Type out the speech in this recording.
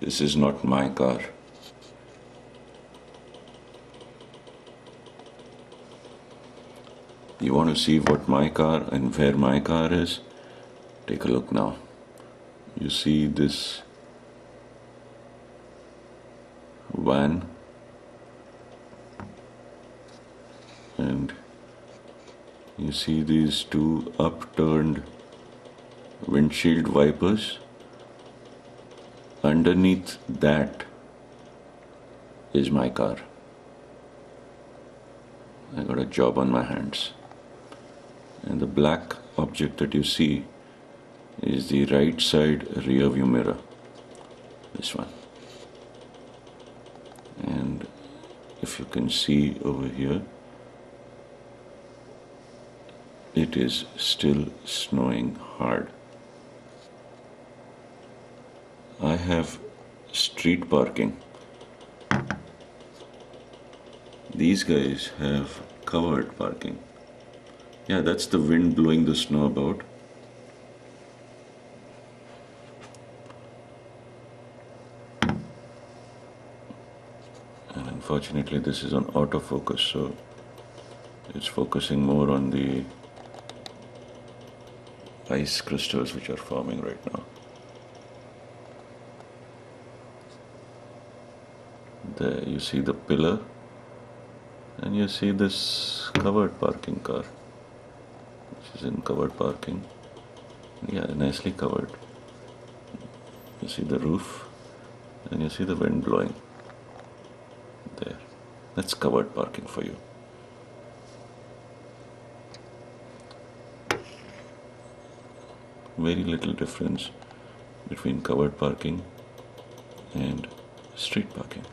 This is not my car. You want to see what my car and where my car is? Take a look now. You see this van, and you see these two upturned windshield wipers. Underneath that is my car. I got a job on my hands. And the black object that you see is the right side rear view mirror. This one. And if you can see over here, it is still snowing hard. I have street parking. These guys have covered parking. Yeah, that's the wind blowing the snow about. And unfortunately this is on autofocus, so it's focusing more on the ice crystals which are forming right now. There you see the pillar, and you see this covered parking car, which is in covered parking. Yeah, nicely covered. You see the roof, and you see the wind blowing. There. That's covered parking for you. Very little difference between covered parking and street parking.